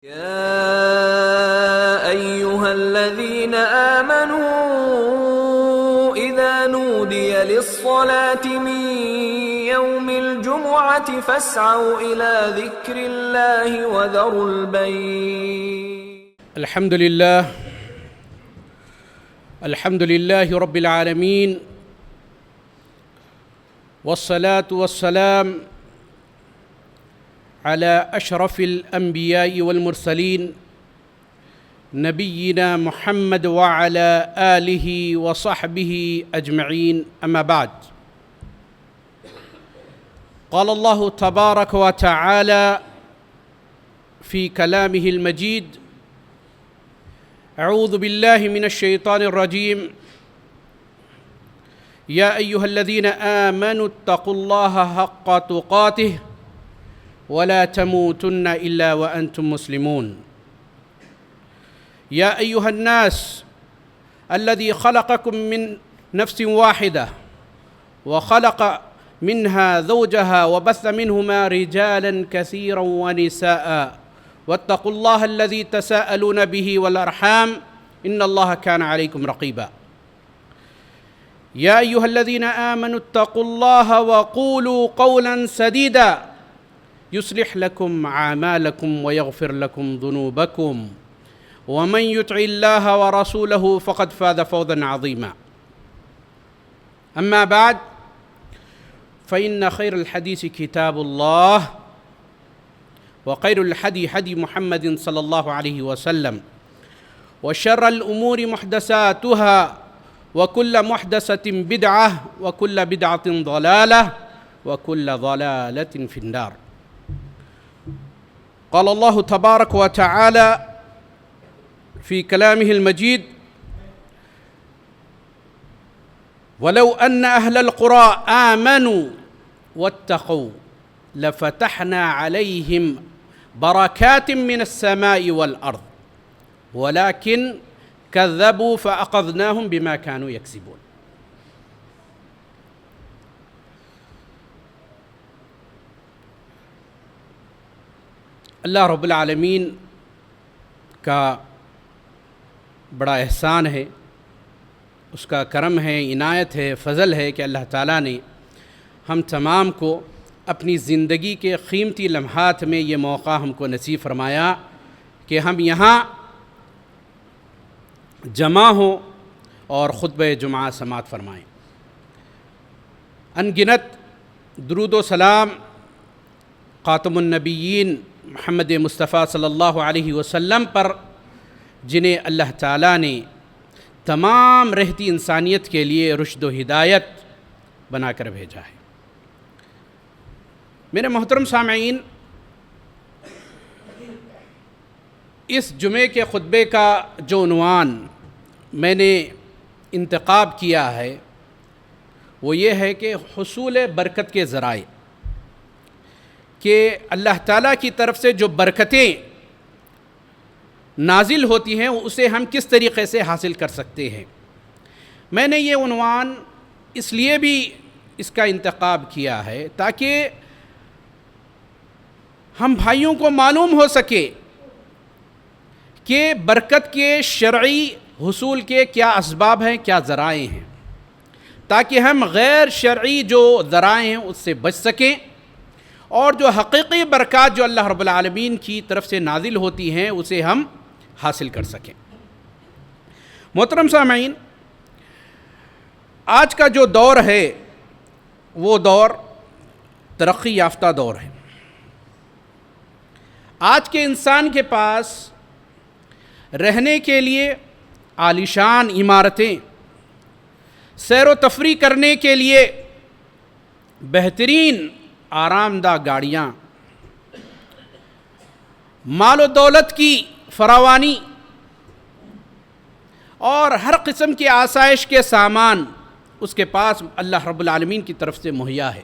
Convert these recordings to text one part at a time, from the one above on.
يا أيها الذين آمنوا إذا نودي للصلاة من يوم الجمعة فاسعوا إلى ذكر الله وذروا البيع. الحمد لله رب العالمين، والصلاة والسلام على أشرف الأنبياء والمرسلين نبينا محمد وعلى آله وصحبه أجمعين، أما بعد. قال الله تبارك وتعالى في كلامه المجيد: أعوذ بالله من الشيطان الرجيم. يا أيها الذين آمنوا اتقوا الله حق تقاته ولا تموتن إلا وأنتم مسلمون. يا أيها الناس الذي خلقكم من نفس واحدة وخلق منها زوجها وبث منهما رجالا كثيرا ونساء واتقوا الله الذي تساءلون به والأرحام إن الله كان عليكم رقيبا. يا أيها الذين آمنوا اتقوا الله وقولوا قولا سديدا يصلح لكم أعمالكم ويغفر لكم ذنوبكم ومن يطع الله ورسوله فقد فاز فوزا عظيما. أما بعد، فإن خير الحديث كتاب الله، وخير الهدي هدي محمد صلى الله عليه وسلم، وشر الأمور محدثاتها، وكل محدثة بدعة، وكل بدعة ضلالة، وكل ضلالة في النار. قال الله تبارك وتعالى في كلامه المجيد: ولو أن أهل القرى آمنوا واتقوا لفتحنا عليهم بركات من السماء والأرض ولكن كذبوا فأخذناهم بما كانوا يكسبون. اللہ رب العالمین کا بڑا احسان ہے، اس کا کرم ہے، عنایت ہے، فضل ہے کہ اللہ تعالیٰ نے ہم تمام کو اپنی زندگی کے قیمتی لمحات میں یہ موقع ہم کو نصیب فرمایا کہ ہم یہاں جمع ہوں اور خطبہ جمعہ سماعت فرمائیں۔ ان گنت درود و سلام خاتم النبیین محمد مصطفیٰ صلی اللہ علیہ وسلم پر، جنہیں اللہ تعالیٰ نے تمام رہتی انسانیت کے لیے رشد و ہدایت بنا کر بھیجا ہے۔ میرے محترم سامعین، اس جمعے کے خطبے کا جو عنوان میں نے انتخاب کیا ہے وہ یہ ہے کہ حصول برکت کے ذرائع، کہ اللہ تعالیٰ کی طرف سے جو برکتیں نازل ہوتی ہیں اسے ہم کس طریقے سے حاصل کر سکتے ہیں۔ میں نے یہ عنوان اس لیے بھی اس کا انتخاب کیا ہے تاکہ ہم بھائیوں کو معلوم ہو سکے کہ برکت کے شرعی حصول کے کیا اسباب ہیں، کیا ذرائع ہیں، تاکہ ہم غیر شرعی جو ذرائع ہیں اس سے بچ سکیں اور جو حقیقی برکات جو اللہ رب العالمین کی طرف سے نازل ہوتی ہیں اسے ہم حاصل کر سکیں۔ محترم سامعین، آج کا جو دور ہے وہ دور ترقی یافتہ دور ہے۔ آج کے انسان کے پاس رہنے کے لیے عالیشان عمارتیں، سیر و تفریح کرنے کے لیے بہترین آرام دہ گاڑیاں، مال و دولت کی فراوانی اور ہر قسم کی آسائش کے سامان اس کے پاس اللہ رب العالمین کی طرف سے مہیا ہے۔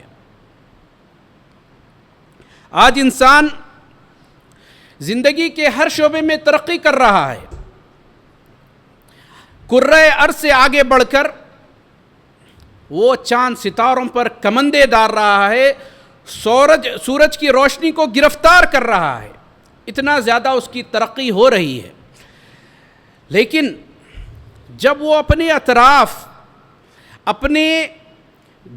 آج انسان زندگی کے ہر شعبے میں ترقی کر رہا ہے، کرۂ ارض سے آگے بڑھ کر وہ چاند ستاروں پر کمندے ڈال رہا ہے، سورج کی روشنی کو گرفتار کر رہا ہے، اتنا زیادہ اس کی ترقی ہو رہی ہے، لیکن جب وہ اپنے اطراف، اپنے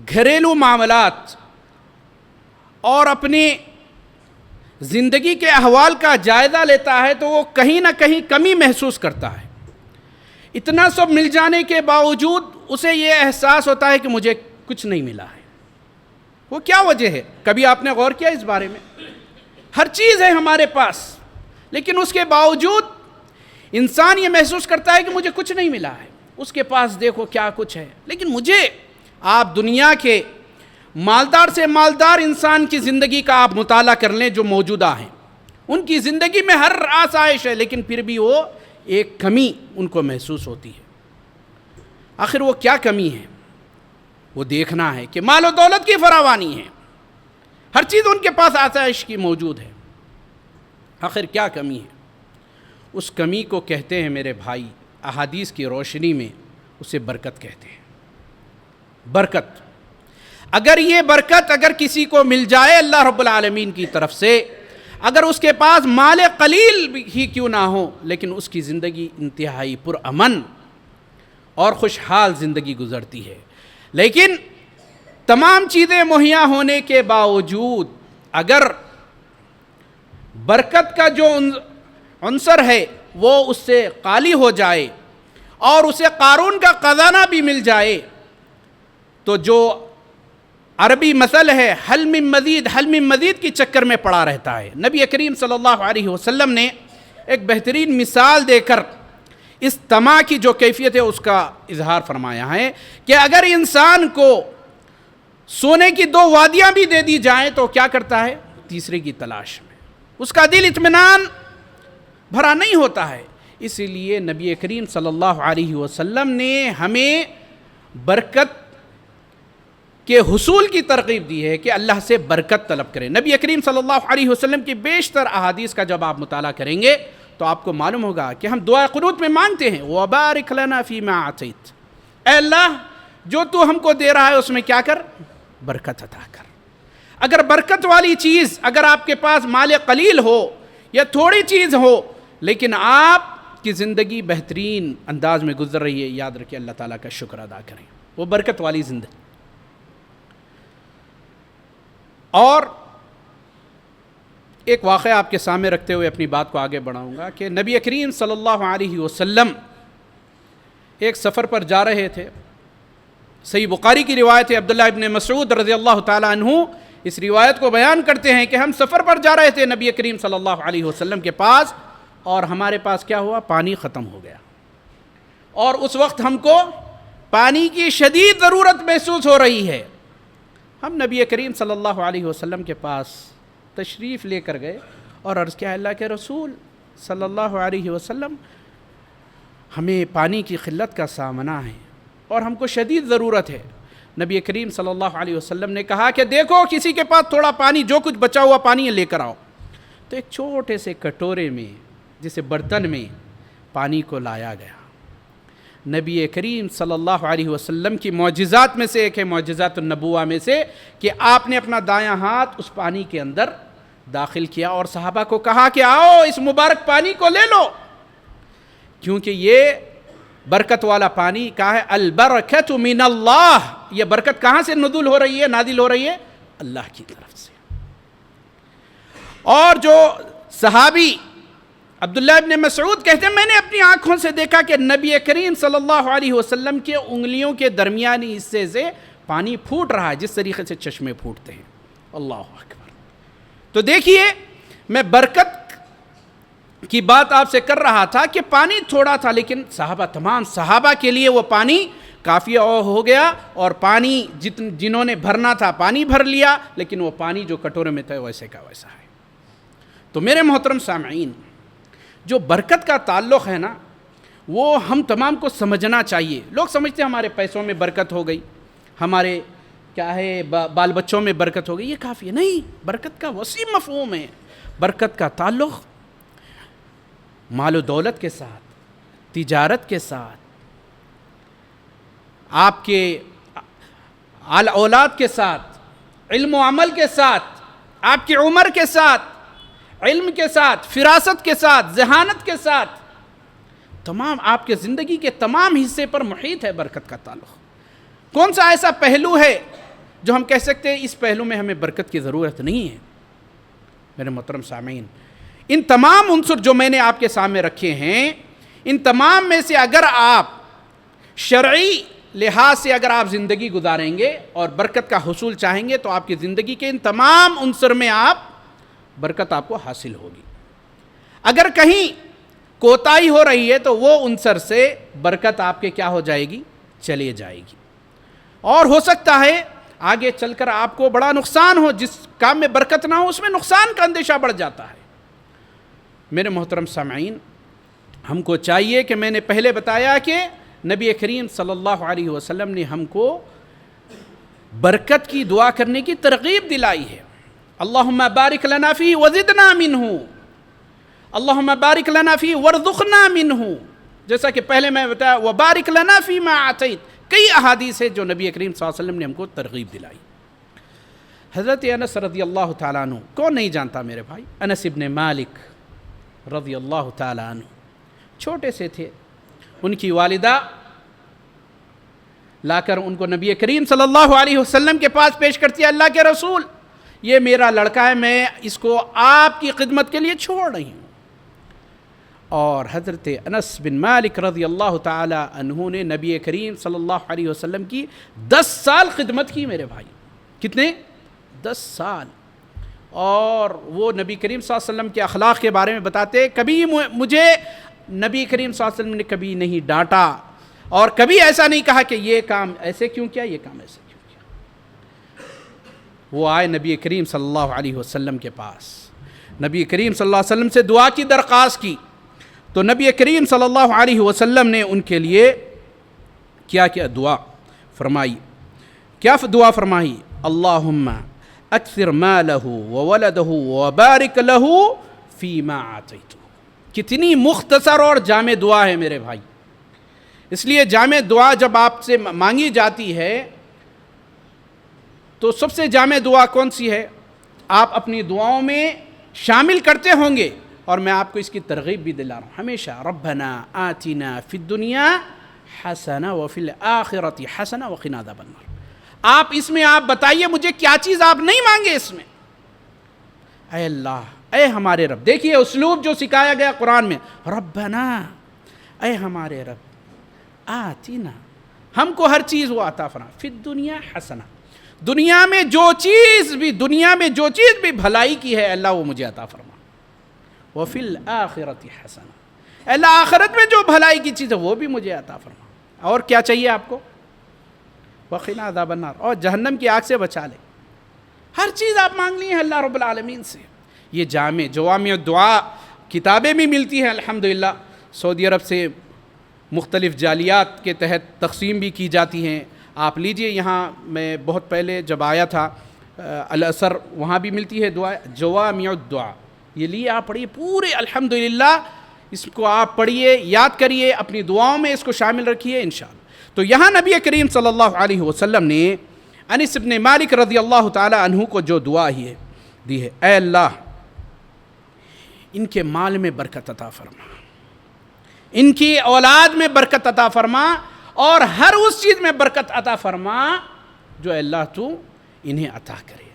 گھریلو معاملات اور اپنی زندگی کے احوال کا جائزہ لیتا ہے تو وہ کہیں نہ کہیں کمی محسوس کرتا ہے۔ اتنا سب مل جانے کے باوجود اسے یہ احساس ہوتا ہے کہ مجھے کچھ نہیں ملا ہے۔ وہ کیا وجہ ہے؟ کبھی آپ نے غور کیا اس بارے میں؟ ہر چیز ہے ہمارے پاس، لیکن اس کے باوجود انسان یہ محسوس کرتا ہے کہ مجھے کچھ نہیں ملا ہے۔ اس کے پاس دیکھو کیا کچھ ہے، لیکن مجھے، آپ دنیا کے مالدار سے مالدار انسان کی زندگی کا آپ مطالعہ کر لیں جو موجودہ ہیں، ان کی زندگی میں ہر آسائش ہے، لیکن پھر بھی وہ ایک کمی ان کو محسوس ہوتی ہے۔ آخر وہ کیا کمی ہے؟ وہ دیکھنا ہے کہ مال و دولت کی فراوانی ہے، ہر چیز ان کے پاس آسائش کی موجود ہے، آخر کیا کمی ہے؟ اس کمی کو کہتے ہیں میرے بھائی، احادیث کی روشنی میں اسے برکت کہتے ہیں۔ برکت، اگر یہ برکت اگر کسی کو مل جائے اللہ رب العالمین کی طرف سے، اگر اس کے پاس مال قلیل ہی کیوں نہ ہو، لیکن اس کی زندگی انتہائی پرامن اور خوشحال زندگی گزرتی ہے۔ لیکن تمام چیزیں مہیا ہونے کے باوجود اگر برکت کا جو عنصر ہے وہ اس سے خالی ہو جائے اور اسے قارون کا خزانہ بھی مل جائے، تو جو عربی مثل ہے حل من مزید کی چکر میں پڑا رہتا ہے۔ نبی کریم صلی اللہ علیہ وسلم نے ایک بہترین مثال دے کر اس طمع کی جو کیفیت ہے اس کا اظہار فرمایا ہے کہ اگر انسان کو سونے کی 2 وادیاں بھی دے دی جائیں تو کیا کرتا ہے؟ تیسرے کی تلاش میں، اس کا دل اطمینان بھرا نہیں ہوتا ہے۔ اسی لیے نبی کریم صلی اللہ علیہ وسلم نے ہمیں برکت کے حصول کی ترغیب دی ہے کہ اللہ سے برکت طلب کریں۔ نبی کریم صلی اللہ علیہ وسلم کی بیشتر احادیث کا جب آپ مطالعہ کریں گے تو آپ کو معلوم ہوگا کہ ہم دعا قنوت میں مانگتے ہیں وَبَارِكْ لَنَا فِي مَا عَطَيْتَ، اے اللہ جو تو ہم کو دے رہا ہے اس میں کیا کر؟ برکت عطا کر۔ اگر برکت والی چیز، اگر آپ کے پاس مال قلیل ہو یا تھوڑی چیز ہو لیکن آپ کی زندگی بہترین انداز میں گزر رہی ہے، یاد رکھیں اللہ تعالیٰ کا شکر ادا کریں، وہ برکت والی زندگی۔ اور ایک واقعہ آپ کے سامنے رکھتے ہوئے اپنی بات کو آگے بڑھاؤں گا کہ نبی کریم صلی اللہ علیہ وسلم ایک سفر پر جا رہے تھے۔ صحیح بخاری کی روایت ہے، عبداللہ ابن مسعود رضی اللہ تعالیٰ عنہ اس روایت کو بیان کرتے ہیں کہ ہم سفر پر جا رہے تھے نبی کریم صلی اللہ علیہ وسلم کے پاس، اور ہمارے پاس کیا ہوا؟ پانی ختم ہو گیا، اور اس وقت ہم کو پانی کی شدید ضرورت محسوس ہو رہی ہے۔ ہم نبی کریم صلی اللہ علیہ وسلم کے پاس تشریف لے کر گئے اور عرض کیا، اللہ کے رسول صلی اللہ علیہ وسلم ہمیں پانی کی قلت کا سامنا ہے اور ہم کو شدید ضرورت ہے۔ نبی کریم صلی اللہ علیہ وسلم نے کہا کہ دیکھو کسی کے پاس تھوڑا پانی، جو کچھ بچا ہوا پانی ہے لے کر آؤ۔ تو ایک چھوٹے سے کٹورے میں، جسے برتن میں پانی کو لایا گیا۔ نبی کریم صلی اللہ علیہ وسلم کی معجزات میں سے ایک ہے، معجزات النبوہ میں سے، کہ آپ نے اپنا دایاں ہاتھ اس پانی کے اندر داخل کیا اور صحابہ کو کہا کہ آؤ اس مبارک پانی کو لے لو، کیونکہ یہ برکت والا پانی کہا ہے البرکت من اللہ، یہ برکت کہاں سے نزول ہو رہی ہے، نازل ہو رہی ہے؟ اللہ کی طرف سے۔ اور جو صحابی عبداللہ ابن مسعود کہتے ہیں میں نے اپنی آنکھوں سے دیکھا کہ نبی کریم صلی اللہ علیہ وسلم کے انگلیوں کے درمیانی حصے سے پانی پھوٹ رہا ہے، جس طریقے سے چشمے پھوٹتے ہیں۔ اللہ اکبر۔ تو دیکھیے، میں برکت کی بات آپ سے کر رہا تھا کہ پانی تھوڑا تھا، لیکن تمام صحابہ کے لیے وہ پانی کافی ہو گیا، اور پانی جنہوں نے بھرنا تھا پانی بھر لیا، لیکن وہ پانی جو کٹورے میں تھا ویسے کا ویسا ہے۔ تو میرے محترم سامعین، جو برکت کا تعلق ہے نا، وہ ہم تمام کو سمجھنا چاہیے۔ لوگ سمجھتے ہیں ہمارے پیسوں میں برکت ہو گئی، ہمارے کیا ہے بال بچوں میں برکت ہو گئی، یہ کافی ہے نہیں۔ برکت کا وسیع مفہوم ہے۔ برکت کا تعلق مال و دولت کے ساتھ، تجارت کے ساتھ، آپ کے اولاد کے ساتھ، علم و عمل کے ساتھ، آپ کی عمر کے ساتھ، علم کے ساتھ، فراست کے ساتھ، ذہانت کے ساتھ، تمام آپ کے زندگی کے تمام حصے پر محیط ہے برکت کا تعلق۔ کون سا ایسا پہلو ہے جو ہم کہہ سکتے ہیں اس پہلو میں ہمیں برکت کی ضرورت نہیں ہے؟ میرے محترم سامعین، ان تمام عنصر جو میں نے آپ کے سامنے رکھے ہیں، ان تمام میں سے اگر آپ شرعی لحاظ سے اگر آپ زندگی گزاریں گے اور برکت کا حصول چاہیں گے تو آپ کی زندگی کے ان تمام عنصر میں برکت آپ کو حاصل ہوگی۔ اگر کہیں کوتاہی ہو رہی ہے تو وہ عنصر سے برکت آپ کے کیا ہو جائے گی؟ چلی جائے گی، اور ہو سکتا ہے آگے چل کر آپ کو بڑا نقصان ہو، جس کام میں برکت نہ ہو اس میں نقصان کا اندیشہ بڑھ جاتا ہے۔ میرے محترم سامعین، ہم کو چاہیے کہ میں نے پہلے بتایا کہ نبی کریم صلی اللہ علیہ وسلم نے ہم کو برکت کی دعا کرنے کی ترغیب دلائی ہے۔ اللہم بارک لنا فیہ وزدنا منہ، اللہم بارک لنا فیہ وارزقنا منہ، جیسا کہ پہلے میں بتایا وبارک لنا فیما اعطیت، کئی احادیث ہے جو نبی کریم صلی اللہ علیہ وسلم نے ہم کو ترغیب دلائی۔ حضرت انس رضی اللہ تعالیٰ عنہ، کون نہیں جانتا میرے بھائی؟ انس ابن مالک رضی اللہ تعالیٰ عنہ چھوٹے سے تھے، ان کی والدہ لا کر ان کو نبی کریم صلی اللہ علیہ وسلم کے پاس پیش کرتی ہے، اللہ کے رسول یہ میرا لڑکا ہے، میں اس کو آپ کی خدمت کے لیے چھوڑ رہی ہوں۔ اور حضرت انس بن مالک رضی اللہ تعالی عنہ نے نبی کریم صلی اللہ علیہ وسلم کی 10 سال خدمت کی میرے بھائی۔ کتنے؟ 10 سال۔ اور وہ نبی کریم صلی اللہ علیہ وسلم کے اخلاق کے بارے میں بتاتے، کبھی مجھے نبی کریم صلی اللہ علیہ وسلم نے کبھی نہیں ڈانٹا اور کبھی ایسا نہیں کہا کہ یہ کام ایسے کیوں کیا، یہ کام ایسے کیوں کیا۔ وہ آئے نبی کریم صلی اللہ علیہ وسلم کے پاس، نبی کریم صلی اللہ علیہ وسلم سے دعا کی درخواست کی، تو نبی کریم صلی اللہ علیہ وسلم نے ان کے لیے کیا دعا فرمائی؟ کیا دعا فرمائی؟ اللہم اکثر مالہ وولدہ وبارک لہ فیما آتیتہ۔ کتنی مختصر اور جامع دعا ہے میرے بھائی۔ اس لیے جامع دعا جب آپ سے مانگی جاتی ہے تو سب سے جامع دعا کون سی ہے؟ آپ اپنی دعاؤں میں شامل کرتے ہوں گے، اور میں آپ کو اس کی ترغیب بھی دلا رہا ہوں ہمیشہ، ربنا آتنا فی الدنیا حسنہ وفی الآخرۃ حسنہ وقنا عذاب النار۔ آپ اس میں آپ بتائیے مجھے کیا چیز آپ نہیں مانگے اس میں؟ اے اللہ، اے ہمارے رب، دیکھیے اسلوب جو سکھایا گیا قرآن میں، ربنا، اے ہمارے رب، آتنا، ہم کو ہر چیز وہ عطا فرما، فی الدنیا حسنہ، دنیا میں جو چیز بھی بھلائی کی ہے اللہ وہ مجھے عطا فرما، وفی الآخرۃ حسنہ، اللہ آخرت میں جو بھلائی کی چیز ہے وہ بھی مجھے عطا فرما۔ اور کیا چاہیے آپ کو؟ وقنا عذاب النار، اور جہنم کی آگ سے بچا لے۔ ہر چیز آپ مانگ لی ہیں اللہ رب العالمین سے۔ یہ جوامع دعا کتابیں بھی ملتی ہیں الحمدللہ، سعودی عرب سے مختلف جالیات کے تحت تقسیم بھی کی جاتی ہیں۔ آپ لیجئے، یہاں میں بہت پہلے جب آیا تھا الازہر، وہاں بھی ملتی ہے دعا، جوامع الدعا، یہ لیے آپ پڑھیے پورے الحمدللہ، اس کو آپ پڑھیے، یاد کریے، اپنی دعاؤں میں اس کو شامل رکھیے انشاءاللہ۔ تو یہاں نبی کریم صلی اللہ علیہ وسلم نے انس بن مالک رضی اللہ تعالی عنہ کو جو دعا دی ہے، اے اللہ ان کے مال میں برکت عطا فرما، ان کی اولاد میں برکت عطا فرما، اور ہر اس چیز میں برکت عطا فرما جو اللہ تو انہیں عطا کرے۔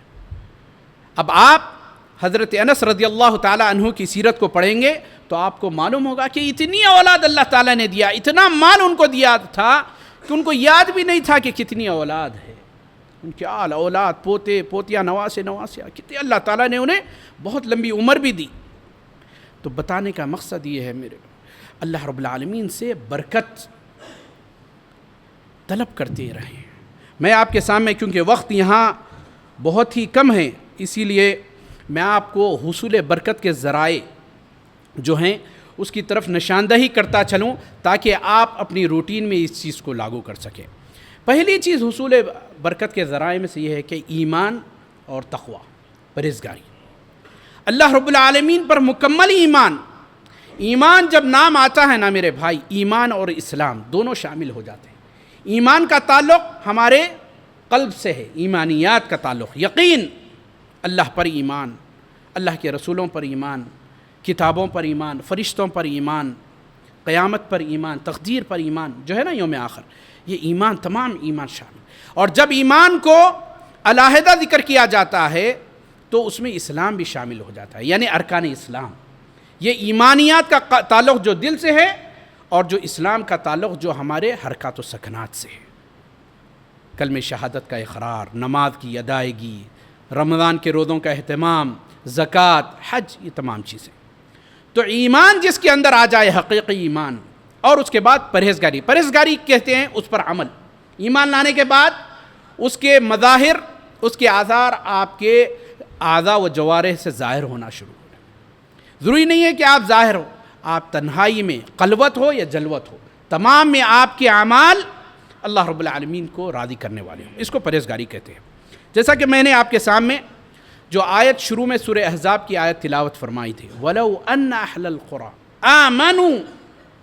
اب آپ حضرت انس رضی اللہ تعالی عنہ کی سیرت کو پڑھیں گے تو آپ کو معلوم ہوگا کہ اتنی اولاد اللہ تعالیٰ نے دیا، اتنا مال ان کو دیا تھا کہ ان کو یاد بھی نہیں تھا کہ کتنی اولاد ہے، ان کے اولاد، پوتے، پوتیاں، نواسیاں، کتنی اللہ تعالیٰ نے انہیں بہت لمبی عمر بھی دی۔ تو بتانے کا مقصد یہ ہے میرے، اللہ رب العالمین سے برکت طلب کرتے رہیں۔ میں آپ کے سامنے، کیونکہ وقت یہاں بہت ہی کم ہے، اسی لیے میں آپ کو حصول برکت کے ذرائع جو ہیں اس کی طرف نشاندہی کرتا چلوں تاکہ آپ اپنی روٹین میں اس چیز کو لاگو کر سکیں۔ پہلی چیز حصول برکت کے ذرائع میں سے یہ ہے کہ ایمان اور تقوی، پرہیزگاری۔ اللہ رب العالمین پر مکمل ایمان جب نام آتا ہے نا میرے بھائی، ایمان اور اسلام دونوں شامل ہو جاتے ہیں۔ ایمان کا تعلق ہمارے قلب سے ہے، ایمانیات کا تعلق، یقین، اللہ پر ایمان، اللہ کے رسولوں پر ایمان، کتابوں پر ایمان، فرشتوں پر ایمان، قیامت پر ایمان، تقدیر پر ایمان جو ہے نا، یوم آخر، یہ ایمان تمام ایمان شامل. اور جب ایمان کو علیحدہ ذکر کیا جاتا ہے تو اس میں اسلام بھی شامل ہو جاتا ہے، یعنی ارکان اسلام. یہ ایمانیات کا تعلق جو دل سے ہے، اور جو اسلام کا تعلق جو ہمارے حرکات و سکنات سے ہے. کلمہ شہادت کا اقرار، نماز کی ادائیگی، رمضان کے روزوں کا اہتمام، زکوٰۃ، حج، یہ تمام چیزیں. تو ایمان جس کے اندر آ جائے، حقیقی ایمان، اور اس کے بعد پرہیزگاری. پرہیزگاری کہتے ہیں اس پر عمل. ایمان لانے کے بعد اس کے مظاہر، اس کے آثار آپ کے اعضاء و جوارح سے ظاہر ہونا شروع ہو جائے. ضروری نہیں ہے کہ آپ ظاہر ہو، آپ تنہائی میں خلوت ہو یا جلوت ہو، تمام میں آپ کے اعمال اللہ رب العالمین کو راضی کرنے والے ہوں. اس کو پرہیزگاری کہتے ہیں. جیسا کہ میں نے آپ کے سامنے جو آیت شروع میں سورہ احزاب کی آیت تلاوت فرمائی تھی، وَلَوْ أَنَّ أَهْلَ الْقُرَىٰ آمَنُوا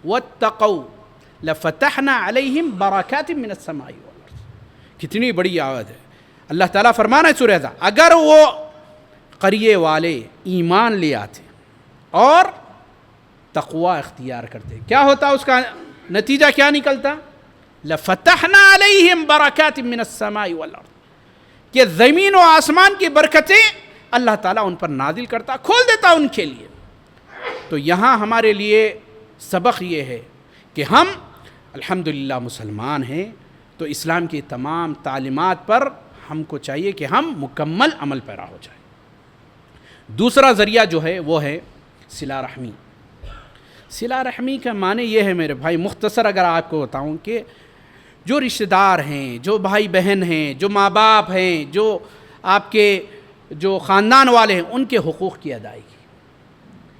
وَاتَّقَوْا لَفَتَحْنَا عَلَيْهِمْ بَرَكَاتٍ مِّنَ السَّمَاءِ وَالْأَرْضِ. کتنی بڑی آیت ہے. اللہ تعالیٰ فرمانا ہے سورہ احزاب، اگر وہ قریے والے ایمان لے آتے اور تقوی اختیار کرتے، کیا ہوتا؟ اس کا نتیجہ کیا نکلتا؟ لَفَتَحْنَا عَلَيْهِمْ بَرَكَاتٍ مِّنَ السَّمَاءِ وَالْأَرْضِ، کہ زمین و آسمان کی برکتیں اللہ تعالیٰ ان پر نازل کرتا، کھول دیتا ان کے لیے. تو یہاں ہمارے لیے سبق یہ ہے کہ ہم الحمدللہ مسلمان ہیں، تو اسلام کی تمام تعلیمات پر ہم کو چاہیے کہ ہم مکمل عمل پیرا ہو جائیں. دوسرا ذریعہ جو ہے وہ ہے صلہ رحمی. صلہ رحمی کا معنی یہ ہے میرے بھائی، مختصر اگر آپ کو بتاؤں کہ جو رشتہ دار ہیں، جو بھائی بہن ہیں، جو ماں باپ ہیں، جو آپ کے جو خاندان والے ہیں، ان کے حقوق کی ادائیگی.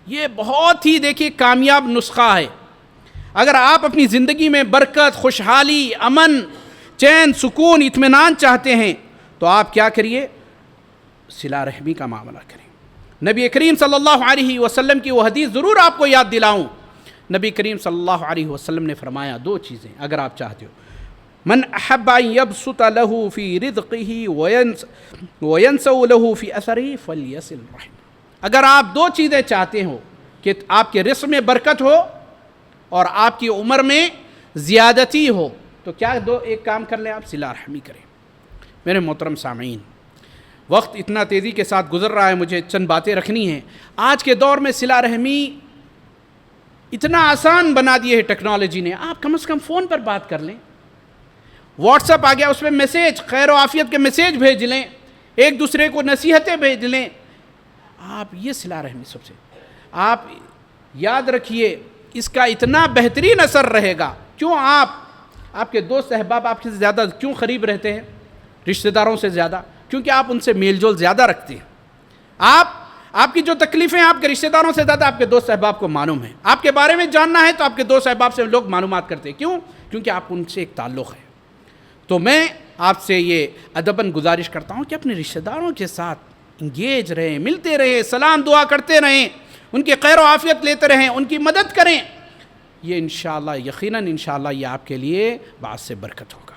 یہ بہت ہی دیکھیے کامیاب نسخہ ہے. اگر آپ اپنی زندگی میں برکت، خوشحالی، امن، چین، سکون، اطمینان چاہتے ہیں تو آپ کیا کریے؟ صلہ رحمی کا معاملہ کریں. نبی کریم صلی اللہ علیہ وسلم کی وہ حدیث ضرور آپ کو یاد دلاؤں. نبی کریم صلی اللہ علیہ وسلم نے فرمایا دو چیزیں اگر آپ چاہتے ہو، من احب ان یبسط له فی رزقه وینسو له فی اثره فلیصل رحم. اگر آپ دو چیزیں چاہتے ہو کہ آپ کے رزق میں برکت ہو اور آپ کی عمر میں زیادتی ہو، تو کیا ایک کام کر لیں، آپ صلہ رحمی کریں. میرے محترم سامعین، وقت اتنا تیزی کے ساتھ گزر رہا ہے، مجھے چند باتیں رکھنی ہیں. آج کے دور میں صلہ رحمی اتنا آسان بنا دیے ہے ٹیکنالوجی نے. آپ کم از کم فون پر بات کر لیں، واٹس ایپ آ گیا، اس پہ میسیج، خیر و عافیت کے میسیج بھیج لیں، ایک دوسرے کو نصیحتیں بھیج لیں. آپ یہ صلہ رحمی سب سے آپ یاد رکھیے، اس کا اتنا بہترین اثر رہے گا. کیوں آپ کے دوست احباب آپ سے زیادہ کیوں قریب رہتے ہیں رشتہ داروں سے زیادہ؟ کیونکہ آپ ان سے میل جول زیادہ رکھتے ہیں. آپ کی جو تکلیفیں آپ کے رشتہ داروں سے زیادہ آپ کے دوست احباب کو معلوم ہے. آپ کے بارے میں جاننا ہے تو آپ کے دوست احباب سے لوگ معلومات کرتے ہیں. کیوں؟ کیونکہ آپ ان سے ایک تعلق ہے. تو میں آپ سے یہ ادباً گزارش کرتا ہوں کہ اپنے رشتہ داروں کے ساتھ انگیج رہیں، ملتے رہیں، سلام دعا کرتے رہیں، ان کی خیر و عافیت لیتے رہیں، ان کی مدد کریں. یہ انشاءاللہ، یقیناً انشاءاللہ یہ آپ کے لیے باعث سے برکت ہوگا.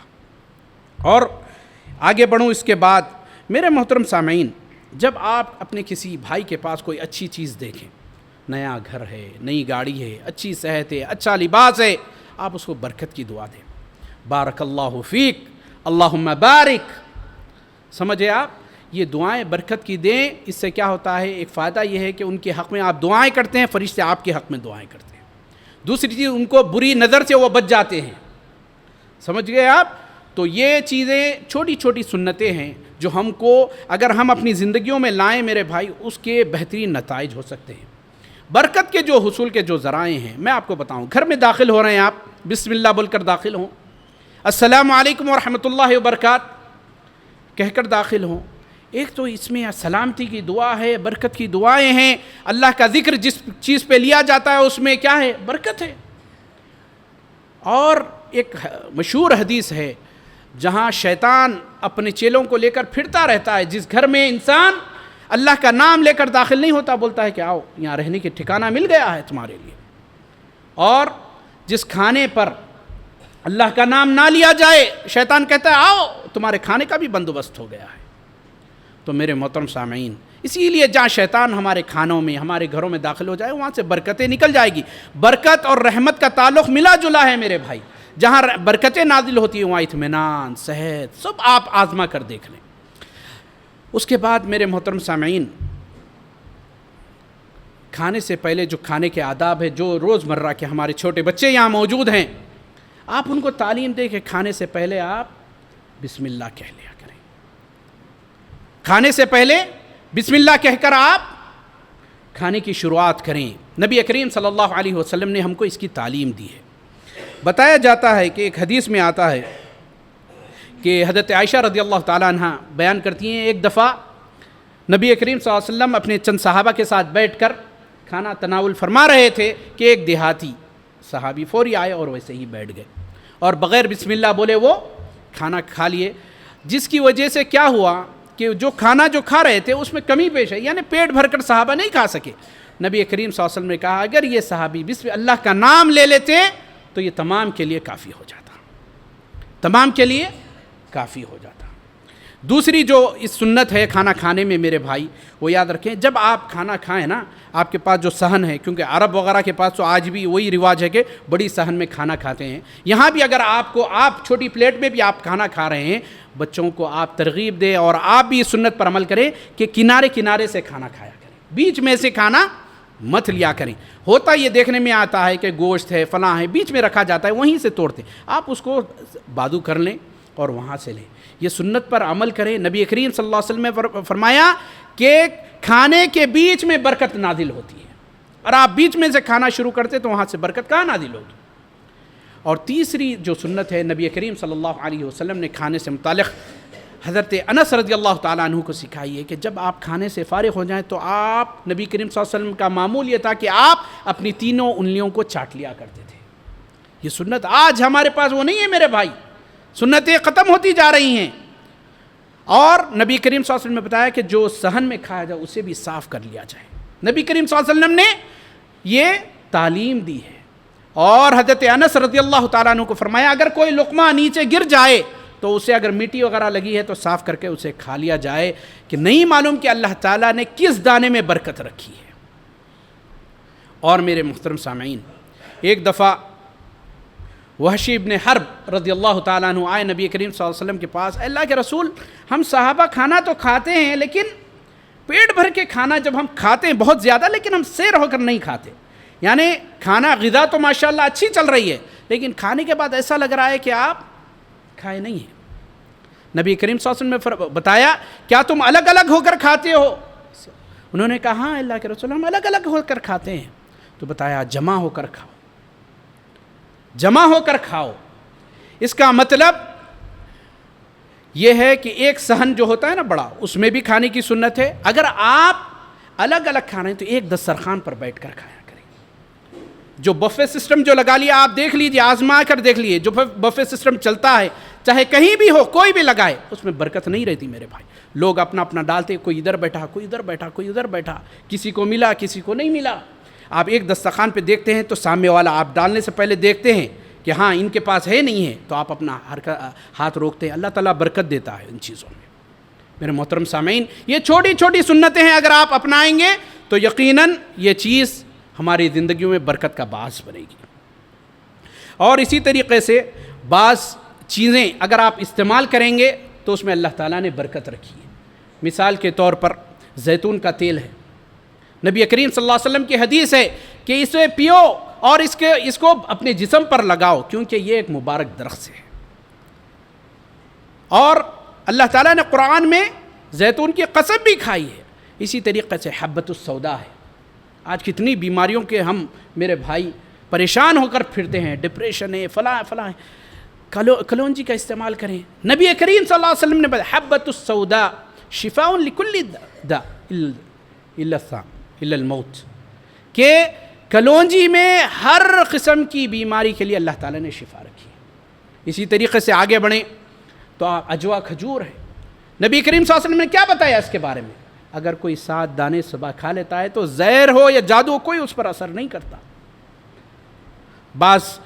اور آگے بڑھوں اس کے بعد میرے محترم سامعین، جب آپ اپنے کسی بھائی کے پاس کوئی اچھی چیز دیکھیں، نیا گھر ہے، نئی گاڑی ہے، اچھی صحت ہے، اچھا لباس ہے، آپ اس کو برکت کی دعا دیں. بارک اللہ فیک، اللہم بارک. سمجھے آپ؟ یہ دعائیں برکت کی دیں. اس سے کیا ہوتا ہے؟ ایک فائدہ یہ ہے کہ ان کے حق میں آپ دعائیں کرتے ہیں، فرشتے آپ کے حق میں دعائیں کرتے ہیں. دوسری چیز، ان کو بری نظر سے وہ بچ جاتے ہیں. سمجھ گئے آپ؟ تو یہ چیزیں چھوٹی چھوٹی سنتیں ہیں جو ہم کو اگر ہم اپنی زندگیوں میں لائیں میرے بھائی، اس کے بہترین نتائج ہو سکتے ہیں. برکت کے جو حصول کے جو ذرائع ہیں میں آپ کو بتاؤں. گھر میں داخل ہو رہے ہیں آپ، بسم اللہ بول کر داخل ہوں، السلام علیکم ورحمۃ اللہ وبرکاتہ کہہ کر داخل ہوں. ایک تو اس میں سلامتی کی دعا ہے، برکت کی دعائیں ہیں. اللہ کا ذکر جس چیز پہ لیا جاتا ہے اس میں کیا ہے؟ برکت ہے. اور ایک مشہور حدیث ہے جہاں شیطان اپنے چیلوں کو لے کر پھرتا رہتا ہے، جس گھر میں انسان اللہ کا نام لے کر داخل نہیں ہوتا، بولتا ہے کہ آؤ یہاں رہنے کی ٹھکانہ مل گیا ہے تمہارے لیے. اور جس کھانے پر اللہ کا نام نہ لیا جائے، شیطان کہتا ہے آؤ تمہارے کھانے کا بھی بندوبست ہو گیا ہے. تو میرے محترم سامعین، اسی لیے جہاں شیطان ہمارے کھانوں میں ہمارے گھروں میں داخل ہو جائے وہاں سے برکتیں نکل جائے گی. برکت اور رحمت کا تعلق ملا جلا ہے میرے بھائی. جہاں برکتیں نازل ہوتی ہیں وہاں اطمینان صحت سب آپ آزما کر دیکھ لیں. اس کے بعد میرے محترم سامعین، کھانے سے پہلے جو کھانے کے آداب ہے، جو روزمرہ کے ہمارے چھوٹے بچے یہاں موجود ہیں، آپ ان کو تعلیم دیں کہ کھانے سے پہلے آپ بسم اللہ کہہ لیا کریں. کھانے سے پہلے بسم اللہ کہہ کر آپ کھانے کی شروعات کریں. نبی کریم صلی اللہ علیہ وسلم نے ہم کو اس کی تعلیم دی ہے. بتایا جاتا ہے کہ ایک حدیث میں آتا ہے کہ حضرت عائشہ رضی اللہ تعالیٰ عنہ بیان کرتی ہیں، ایک دفعہ نبی کریم صلی اللہ علیہ وسلم اپنے چند صحابہ کے ساتھ بیٹھ کر کھانا تناول فرما رہے تھے کہ ایک دیہاتی صحابی فوری آئے اور ویسے ہی بیٹھ گئے اور بغیر بسم اللہ بولے وہ کھانا کھا لیے، جس کی وجہ سے کیا ہوا کہ جو کھانا جو کھا رہے تھے اس میں کمی پیش ہے، یعنی پیٹ بھر کر صحابہ نہیں کھا سکے. نبی کریم صلی اللہ علیہ وسلم نے کہا اگر یہ صحابی بسم اللہ کا نام لے لیتے تو یہ تمام کے لیے کافی ہو جاتا، تمام کے لیے کافی ہو جاتا. دوسری جو اس سنت ہے کھانا کھانے میں میرے بھائی، وہ یاد رکھیں جب آپ کھانا کھائیں نا، آپ کے پاس جو صحن ہے، کیونکہ عرب وغیرہ کے پاس تو آج بھی وہی رواج ہے کہ بڑی صحن میں کھانا کھاتے ہیں. یہاں بھی اگر آپ چھوٹی پلیٹ میں بھی آپ کھانا کھا رہے ہیں، بچوں کو آپ ترغیب دیں اور آپ بھی اس سنت پر عمل کریں کہ کنارے کنارے سے کھانا کھایا کریں، بیچ میں سے کھانا مت لیا کریں. ہوتا یہ دیکھنے میں آتا ہے کہ گوشت ہے فلاں ہے بیچ میں رکھا جاتا ہے وہیں سے توڑتے، آپ اس کو بادو کر لیں اور وہاں سے لیں. یہ سنت پر عمل کریں. نبی کریم صلی اللہ علیہ وسلم نے فرمایا کہ کھانے کے بیچ میں برکت نازل ہوتی ہے، اور آپ بیچ میں سے کھانا شروع کرتے تو وہاں سے برکت کہاں نازل ہوگی. اور تیسری جو سنت ہے نبی کریم صلی اللہ علیہ وسلم نے کھانے سے متعلق حضرت انس رضی اللہ تعالیٰ عنہ کو سکھائی ہے کہ جب آپ کھانے سے فارغ ہو جائیں تو آپ، نبی کریم صلی اللہ علیہ وسلم کا معمول یہ تھا کہ آپ اپنی تینوں انگلیوں کو چاٹ لیا کرتے تھے. یہ سنت آج ہمارے پاس وہ نہیں ہے میرے بھائی، سنتیں ختم ہوتی جا رہی ہیں. اور نبی کریم صلی اللہ علیہ وسلم نے بتایا کہ جو صحن میں کھایا جائے اسے بھی صاف کر لیا جائے. نبی کریم صلی اللہ علیہ وسلم نے یہ تعلیم دی ہے. اور حضرت انس رضی اللہ تعالیٰ عنہ کو فرمایا اگر کوئی لقمہ نیچے گر جائے تو اسے اگر مٹی وغیرہ لگی ہے تو صاف کر کے اسے کھا لیا جائے، کہ نہیں معلوم کہ اللہ تعالیٰ نے کس دانے میں برکت رکھی ہے. اور میرے محترم سامعین، ایک دفعہ وحشی ابن حرب رضی اللہ تعالیٰ عنہ آئے نبی کریم صلی اللہ علیہ وسلم کے پاس. اللہ کے رسول، ہم صحابہ کھانا تو کھاتے ہیں لیکن پیٹ بھر کے کھانا جب ہم کھاتے ہیں بہت زیادہ، لیکن ہم سیر ہو کر نہیں کھاتے. یعنی کھانا غذا تو ماشاءاللہ اچھی چل رہی ہے لیکن کھانے کے بعد ایسا لگ رہا ہے کہ آپ کھائے نہیں ہیں. نبی کریم صلی اللہ علیہ وسلم نے بتایا کیا تم الگ الگ ہو کر کھاتے ہو؟ انہوں نے کہا ہاں اللہ کے رسول ہم الگ الگ ہو کر کھاتے ہیں. تو بتایا جمع ہو کر کھاؤ، جمع ہو کر کھاؤ. اس کا مطلب یہ ہے کہ ایک صحن جو ہوتا ہے نا بڑا، اس میں بھی کھانے کی سنت ہے. اگر آپ الگ الگ کھا رہے ہیں تو ایک دسترخوان پر بیٹھ کر کھایا کریں. جو بفے سسٹم جو لگا لیا آپ دیکھ لیجئے، آزما کر دیکھ لیجئے، جو بفے سسٹم چلتا ہے چاہے کہیں بھی ہو کوئی بھی لگائے، اس میں برکت نہیں رہتی میرے بھائی. لوگ اپنا اپنا ڈالتے، کوئی ادھر بیٹھا کوئی ادھر بیٹھا کوئی ادھر بیٹھا، کسی کو ملا کسی کو نہیں ملا. آپ ایک دسترخوان پہ دیکھتے ہیں تو سامنے والا آپ ڈالنے سے پہلے دیکھتے ہیں کہ ہاں ان کے پاس ہے نہیں ہے، تو آپ اپنا ہاتھ روکتے ہیں. اللہ تعالیٰ برکت دیتا ہے ان چیزوں میں. میرے محترم سامعین، یہ چھوٹی چھوٹی سنتیں ہیں، اگر آپ اپنائیں گے تو یقیناً یہ چیز ہماری زندگیوں میں برکت کا باعث بنے گی. اور اسی طریقے سے بعض چیزیں اگر آپ استعمال کریں گے تو اس میں اللہ تعالیٰ نے برکت رکھی ہے. مثال کے طور پر زیتون کا تیل ہے. نبی کریم صلی اللہ علیہ وسلم کی حدیث ہے کہ اسے پیو اور اس کو اپنے جسم پر لگاؤ، کیونکہ یہ ایک مبارک درخت ہے. اور اللہ تعالیٰ نے قرآن میں زیتون کی قسم بھی کھائی ہے. اسی طریقے سے حبۃ السودا ہے. آج کتنی بیماریوں کے ہم میرے بھائی پریشان ہو کر پھرتے ہیں، ڈپریشن ہے فلاں فلاں. کلونجی کا استعمال کریں. نبی کریم صلی اللہ علیہ وسلم نے بتایا حبۃ السودا شفاء لکل داء الا الموت، کہ کلونجی میں ہر قسم کی بیماری کے لیے اللہ تعالیٰ نے شفا رکھی ہے. اسی طریقے سے آگے بڑھیں تو اجوا کھجور ہے. نبی کریم صلی اللہ علیہ وسلم نے کیا بتایا اس کے بارے میں؟ اگر کوئی 7 دانے صبح کھا لیتا ہے تو زہر ہو یا جادو ہو کوئی اس پر اثر نہیں کرتا. بعض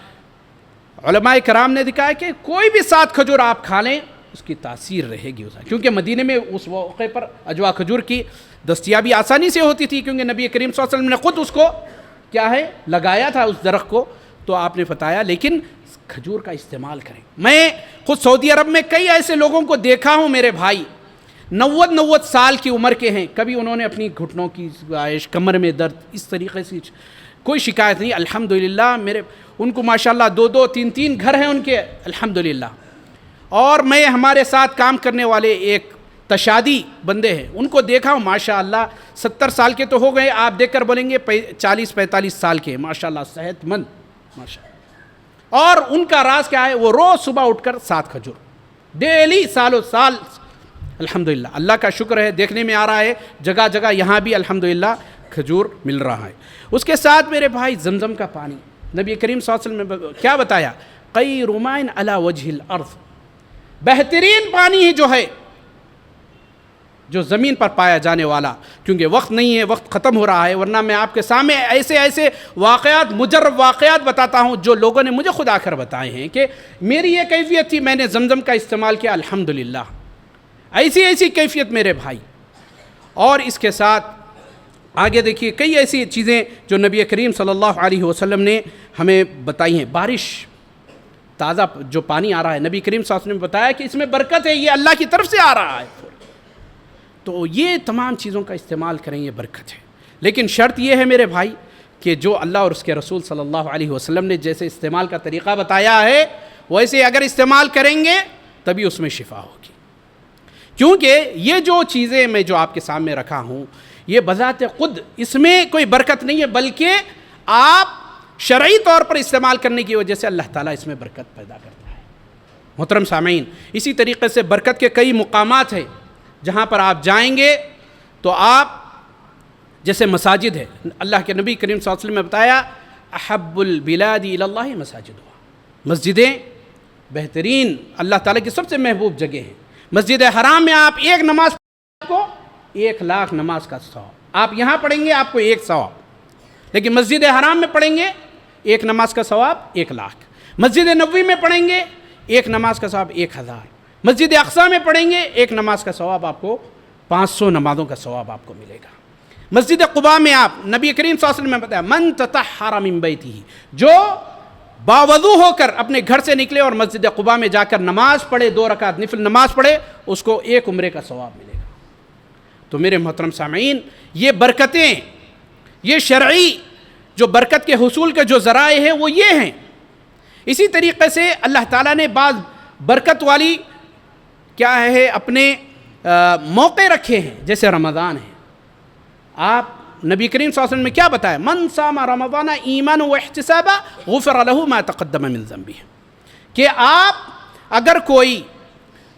علماء کرام نے دکھایا کہ کوئی بھی 7 کھجور آپ کھا لیں اس کی تاثیر رہے گی کیونکہ مدینے میں اس موقع پر اجوا کھجور کی دستیابی آسانی سے ہوتی تھی، کیونکہ نبی کریم صلی اللہ علیہ وسلم نے خود اس کو کیا ہے لگایا تھا اس درخت کو، تو آپ نے بتایا لیکن کھجور کا استعمال کریں۔ میں خود سعودی عرب میں کئی ایسے لوگوں کو دیکھا ہوں میرے بھائی، 90 سال کی عمر کے ہیں، کبھی انہوں نے اپنی گھٹنوں کی آئش، کمر میں درد، اس طریقے سے کوئی شکایت نہیں، الحمدللہ میرے ان کو ماشاءاللہ 2 3 گھر ہیں ان کے الحمدللہ۔ اور میں ہمارے ساتھ کام کرنے والے ایک تشادی بندے ہیں، ان کو دیکھا ہوں ماشاءاللہ 70 سال کے تو ہو گئے، آپ دیکھ کر بولیں گے 40-45 سال کے، ماشاءاللہ صحت مند ماشاءاللہ۔ اور ان کا راز کیا ہے؟ وہ روز صبح اٹھ کر 7 کھجور ڈیلی، سالوں سال الحمدللہ، اللہ کا شکر ہے دیکھنے میں آ رہا ہے جگہ جگہ یہاں بھی الحمدللہ کھجور مل رہا ہے۔ اس کے ساتھ میرے بھائی زمزم کا پانی، نبی کریم صلی اللہ علیہ وسلم نے کیا بتایا؟ خیر ماء علی وجہ الارض، بہترین پانی ہی جو ہے جو زمین پر پایا جانے والا، کیونکہ وقت نہیں ہے، وقت ختم ہو رہا ہے، ورنہ میں آپ کے سامنے ایسے واقعات، مجرب واقعات بتاتا ہوں جو لوگوں نے مجھے خود آ کر بتائے ہیں کہ میری یہ کیفیت تھی، میں نے زمزم کا استعمال کیا الحمدللہ، ایسی کیفیت میرے بھائی۔ اور اس کے ساتھ آگے دیکھیے کئی ایسی چیزیں جو نبی کریم صلی اللہ علیہ وسلم نے ہمیں بتائی ہیں۔ بارش، تازہ جو پانی آ رہا ہے، نبی کریم صلی اللہ علیہ وسلم نے بتایا کہ اس میں برکت ہے، یہ اللہ کی طرف سے آ رہا ہے، تو یہ تمام چیزوں کا استعمال کریں، یہ برکت ہے۔ لیکن شرط یہ ہے میرے بھائی کہ جو اللہ اور اس کے رسول صلی اللہ علیہ وسلم نے جیسے استعمال کا طریقہ بتایا ہے ویسے اگر استعمال کریں گے تبھی اس میں شفا ہوگی، کیونکہ یہ جو چیزیں میں جو آپ کے سامنے رکھا ہوں یہ بذات خود اس میں کوئی برکت نہیں ہے، بلکہ آپ شرعی طور پر استعمال کرنے کی وجہ سے اللہ تعالیٰ اس میں برکت پیدا کرتا ہے۔ محترم سامعین، اسی طریقے سے برکت کے کئی مقامات ہیں جہاں پر آپ جائیں گے تو آپ جیسے مساجد ہے، اللہ کے نبی کریم صلی اللہ علیہ وسلم نے بتایا احب البلاد الی اللہ مساجدها، مسجدیں بہترین اللہ تعالیٰ کی سب سے محبوب جگہ ہیں۔ مسجد حرام میں آپ ایک نماز کو 1,00,000 نماز کا ثواب، آپ یہاں پڑھیں گے آپ کو 1 ثواب، لیکن مسجد حرام میں پڑھیں گے ایک نماز کا ثواب 1,00,000، مسجد نبوی میں پڑھیں گے ایک نماز کا ثواب 1,000، مسجد اقصیٰ میں پڑھیں گے ایک نماز کا ثواب آپ کو 500 نمازوں کا ثواب آپ کو ملے گا۔ مسجد قباء میں آپ نبی کریم صلی اللہ علیہ وسلم نے بتایا من تطہر من بیتہ، جو باوضو ہو کر اپنے گھر سے نکلے اور مسجد قباء میں جا کر نماز پڑھے، 2 رکعت نفل نماز پڑھے، اس کو 1 عمرے کا ثواب ملے گا۔ تو میرے محترم سامعین، یہ برکتیں، یہ شرعی جو برکت کے حصول کے جو ذرائع ہیں وہ یہ ہیں۔ اسی طریقے سے اللہ تعالیٰ نے بعض برکت والی کیا ہے اپنے موقع رکھے ہیں، جیسے رمضان ہے۔ آپ نبی کریم صلی اللہ علیہ وسلم نے کیا بتایا؟ من صام رمضان ایمانا واحتسابا غفر له ما تقدم من ذنبہ، کہ آپ اگر کوئی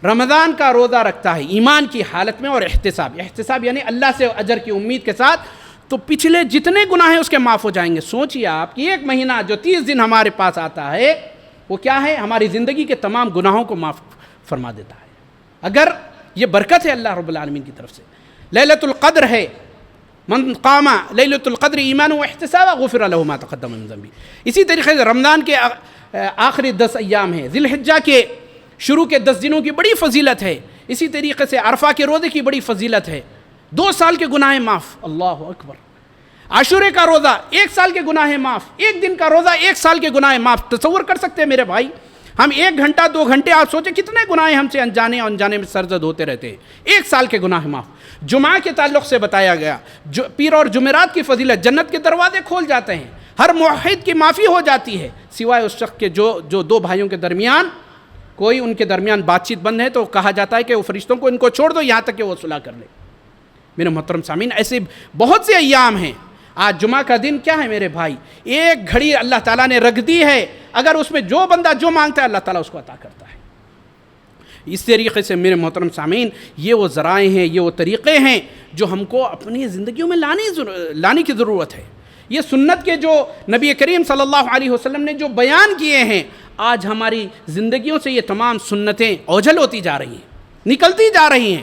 رمضان کا روزہ رکھتا ہے ایمان کی حالت میں اور احتساب یعنی اللہ سے اجر کی امید کے ساتھ، تو پچھلے جتنے گناہ ہیں اس کے معاف ہو جائیں گے۔ سوچئے آپ کہ 1 مہینہ جو 30 دن ہمارے پاس آتا ہے وہ کیا ہے؟ ہماری زندگی کے تمام گناہوں کو معاف فرما دیتا ہے۔ اگر یہ برکت ہے اللہ رب العالمین کی طرف سے۔ لیلۃ القدر ہے، من قام لیلۃ القدر ایمانا واحتسابا غفر له ما تقدم من ذنبہ۔ اسی طریقے سے رمضان کے آخری 10 ایام ہیں، ذی الحجہ کے شروع کے 10 دنوں کی بڑی فضیلت ہے، اسی طریقے سے عرفہ کے روزے کی بڑی فضیلت ہے، 2 سال کے گناہ معاف، اللہ اکبر۔ عاشورے کا روزہ 1 سال کے گناہ معاف، 1 دن کا روزہ 1 سال کے گناہ معاف۔ تصور کر سکتے ہیں میرے بھائی، ہم 1 گھنٹہ 2 گھنٹے آپ سوچیں کتنے گناہ ہم سے انجانے میں سرزد ہوتے رہتے ہیں، 1 سال کے گناہ معاف۔ جمعہ کے تعلق سے بتایا گیا، پیر اور جمعرات کی فضیلت، جنت کے دروازے کھول جاتے ہیں، ہر موحد کی معافی ہو جاتی ہے، سوائے اس شخص کے جو 2 بھائیوں کے درمیان کوئی ان کے درمیان بات چیت بند ہے، تو کہا جاتا ہے کہ وہ فرشتوں کو ان کو چھوڑ دو یہاں تک کہ وہ صلح کر لے۔ میرے محترم سامعین، ایسے بہت سے ایام ہیں۔ آج جمعہ کا دن کیا ہے میرے بھائی؟ 1 گھڑی اللہ تعالیٰ نے رکھ دی ہے، اگر اس میں جو بندہ جو مانگتا ہے اللہ تعالیٰ اس کو عطا کرتا ہے۔ اس طریقے سے میرے محترم سامعین، یہ وہ ذرائع ہیں، یہ وہ طریقے ہیں جو ہم کو اپنی زندگیوں میں لانے کی ضرورت ہے۔ یہ سنت کے جو نبی کریم صلی اللہ علیہ وسلم نے جو بیان کیے ہیں، آج ہماری زندگیوں سے یہ تمام سنتیں اوجھل ہوتی جا رہی ہیں، نکلتی جا رہی ہیں،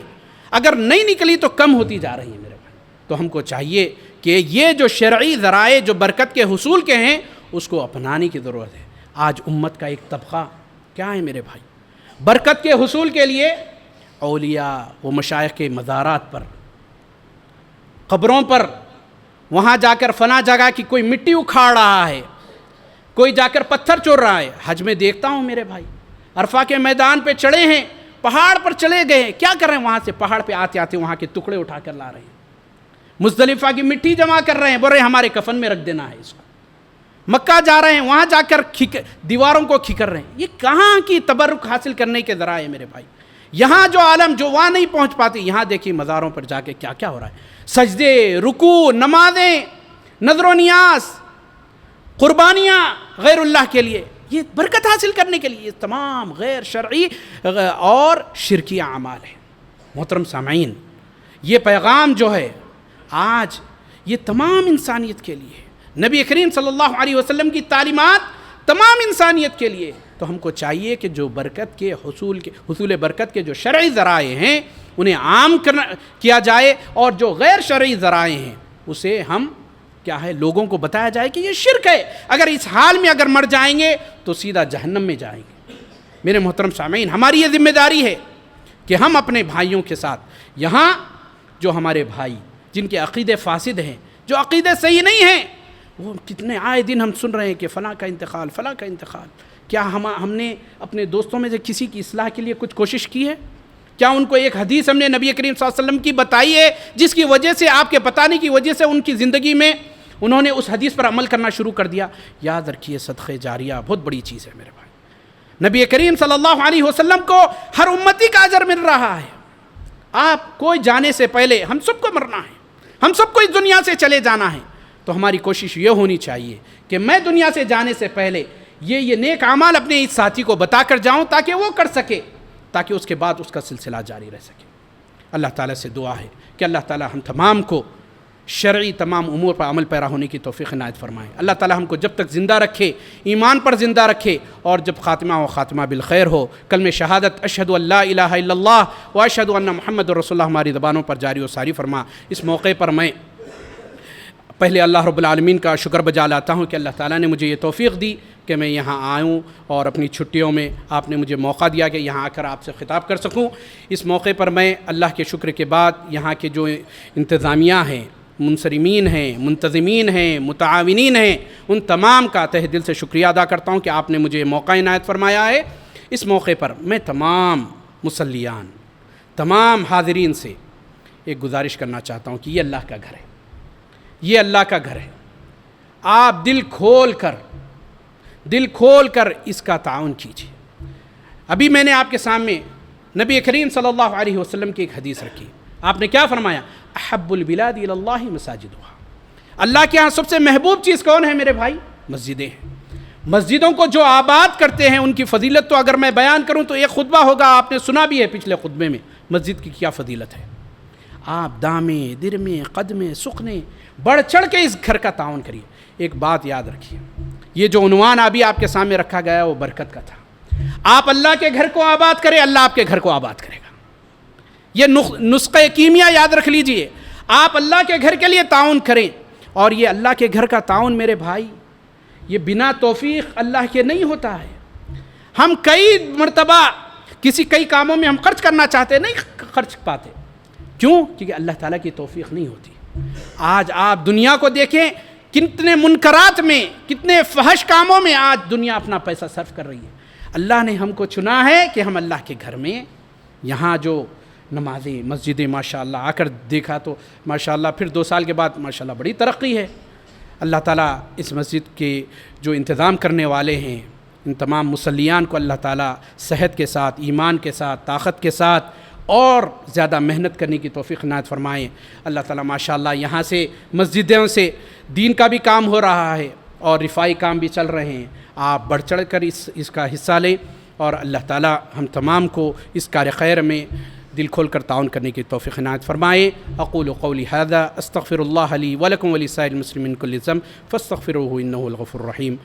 اگر نہیں نکلی تو کم ہوتی جا رہی ہیں میرے بھائی۔ تو ہم کو چاہیے کہ یہ جو شرعی ذرائع جو برکت کے حصول کے ہیں اس کو اپنانے کی ضرورت ہے۔ آج امت کا ایک طبقہ کیا ہے میرے بھائی؟ برکت کے حصول کے لیے اولیاء و مشائخ کے مزارات پر، قبروں پر، وہاں جا کر فنا جگہ کی کوئی مٹی اکھاڑ رہا ہے، کوئی جا کر پتھر چور رہا ہے۔ حج میں دیکھتا ہوں میرے بھائی، عرفہ کے میدان پہ چڑھے ہیں، پہاڑ پر چلے گئے ہیں، کیا کر رہے ہیں؟ وہاں سے پہاڑ پہ آتے آتے وہاں کے ٹکڑے اٹھا کر لا رہے ہیں، مزدلفہ کی مٹی جمع کر رہے ہیں، بول رہے ہیں ہمارے کفن میں رکھ دینا ہے اس کو۔ مکہ جا رہے ہیں، وہاں جا کر دیواروں کو کھکر رہے ہیں۔ یہ کہاں کی تبرک حاصل کرنے کے ذرائع میرے بھائی؟ یہاں جو عالم جو وہاں نہیں پہنچ پاتے، یہاں دیکھیے مزاروں پر جا کے کیا کیا ہو رہا ہے، سجدے، رکوع، نمازیں، نذر و نیاز، قربانیاں غیر اللہ کے لیے، یہ برکت حاصل کرنے کے لیے، یہ تمام غیر شرعی اور شرکی اعمال ہیں۔ محترم سامعین، یہ پیغام جو ہے آج یہ تمام انسانیت کے لیے ہے۔ نبی کریم صلی اللہ علیہ وسلم کی تعلیمات تمام انسانیت کے لیے، تو ہم کو چاہیے کہ جو برکت کے حصول برکت کے جو شرعی ذرائع ہیں انہیں عام کیا جائے، اور جو غیر شرعی ذرائع ہیں اسے ہم کیا ہے لوگوں کو بتایا جائے کہ یہ شرک ہے، اگر اس حال میں اگر مر جائیں گے تو سیدھا جہنم میں جائیں گے۔ میرے محترم سامعین، ہماری یہ ذمہ داری ہے کہ ہم اپنے بھائیوں کے ساتھ، یہاں جو ہمارے بھائی جن کے عقیدے فاسد ہیں، جو عقیدے صحیح نہیں ہیں، وہ کتنے آئے دن ہم سن رہے ہیں کہ فلاں کا انتقال، فلاں کا انتقال۔ کیا ہم نے اپنے دوستوں میں سے کسی کی اصلاح کے لیے کچھ کوشش کی ہے؟ کیا ان کو ایک حدیث ہم نے نبی کریم صلی اللہ علیہ وسلم کی بتائی ہے جس کی وجہ سے، آپ کے بتانے کی وجہ سے ان کی زندگی میں انہوں نے اس حدیث پر عمل کرنا شروع کر دیا؟ یاد رکھیے صدقہ جاریہ بہت بڑی چیز ہے میرے بھائی۔ نبی کریم صلی اللہ علیہ وسلم کو ہر امتی کا اجر مل رہا ہے۔ آپ کوئی جانے سے پہلے ہم سب کو مرنا ہے، ہم سب کو اس دنیا سے چلے جانا ہے، تو ہماری کوشش یہ ہونی چاہیے کہ میں دنیا سے جانے سے پہلے یہ نیک اعمال اپنے اس ساتھی کو بتا کر جاؤں تاکہ وہ کر سکے، تاکہ اس کے بعد اس کا سلسلہ جاری رہ سکے۔ اللہ تعالیٰ سے دعا ہے کہ اللہ تعالیٰ ہم تمام کو شرعی تمام امور پر عمل پیرا ہونے کی توفیق عنایت فرمائے۔ اللہ تعالیٰ ہم کو جب تک زندہ رکھے، ایمان پر زندہ رکھے، اور جب خاتمہ بالخیر ہو، کلمہ شہادت اشہد ان لا الہ الا اللہ و اشہد ان محمد رسول اللہ ہماری زبانوں پر جاری و ساری فرما۔ اس موقع پر میں پہلے اللہ رب العالمین کا شکر بجا لاتا ہوں کہ اللہ تعالیٰ نے مجھے یہ توفیق دی کہ میں یہاں آؤں، اور اپنی چھٹیوں میں آپ نے مجھے موقع دیا کہ یہاں آ کر آپ سے خطاب کر سکوں۔ اس موقع پر میں اللہ کے شکر کے بعد یہاں کے جو انتظامیہ ہیں، منصرمین ہیں، منتظمین ہیں، متعاونین ہیں، ان تمام کا تہ دل سے شکریہ ادا کرتا ہوں کہ آپ نے مجھے موقع عنایت فرمایا ہے۔ اس موقع پر میں تمام مصلیان، تمام حاضرین سے ایک گزارش کرنا چاہتا ہوں کہ یہ اللہ کا گھر ہے، یہ اللہ کا گھر ہے۔ آپ دل کھول کر اس کا تعاون کیجیے۔ ابھی میں نے آپ کے سامنے نبی کریم صلی اللہ علیہ وسلم کی ایک حدیث رکھی۔ آپ نے کیا فرمایا؟ احب البلاد الی اللہ مساجدها۔ اللہ کے ہاں سب سے محبوب چیز کون ہے میرے بھائی؟ مسجدیں ہیں۔ مسجدوں کو جو آباد کرتے ہیں ان کی فضیلت تو اگر میں بیان کروں تو ایک خطبہ ہوگا، آپ نے سنا بھی ہے پچھلے خطبے میں مسجد کی کیا فضیلت ہے۔ آپ دامیں، درمیں، قدمیں، سخنیں بڑھ چڑھ کے اس گھر کا تعاون کریے۔ ایک بات یاد رکھیے، یہ جو عنوان ابھی آپ کے سامنے رکھا گیا وہ برکت کا تھا۔ آپ اللہ کے گھر کو آباد کریں، اللہ آپ کے گھر کو آباد کرے گا۔ یہ نسخہ کیمیا یاد رکھ لیجئے۔ آپ اللہ کے گھر کے لیے تعاون کریں، اور یہ اللہ کے گھر کا تعاون میرے بھائی یہ بنا توفیق اللہ کے نہیں ہوتا ہے۔ ہم کئی مرتبہ کئی کاموں میں ہم خرچ کرنا چاہتے نہیں خرچ پاتے، کیوں؟ کیونکہ اللہ تعالیٰ کی توفیق نہیں ہوتی۔ آج آپ دنیا کو دیکھیں، کتنے منکرات میں، کتنے فحش کاموں میں آج دنیا اپنا پیسہ صرف کر رہی ہے۔ اللہ نے ہم کو چنا ہے کہ ہم اللہ کے گھر میں یہاں جو نمازیں، مسجدیں ماشاءاللہ آ کر دیکھا تو ماشاءاللہ پھر 2 سال کے بعد ماشاءاللہ بڑی ترقی ہے۔ اللہ تعالیٰ اس مسجد کے جو انتظام کرنے والے ہیں ان تمام مصلیان کو اللہ تعالیٰ صحت کے ساتھ، ایمان کے ساتھ، طاقت کے ساتھ اور زیادہ محنت کرنے کی توفیق عنایت فرمائیں۔ اللہ تعالیٰ ماشاءاللہ یہاں سے مسجدوں سے دین کا بھی کام ہو رہا ہے اور رفائی کام بھی چل رہے ہیں۔ آپ بڑھ چڑھ کر اس کا حصہ لیں، اور اللہ تعالیٰ ہم تمام کو اس کار خیر میں دل کھول کر تعاون کرنے کی توفیق عنایت فرمائے۔ اقول قولی ھذا استغفر اللہ لی ولکم ولسائر المسلمین من کل ذنب فاستغفروہ انہ الغفور الرحیم۔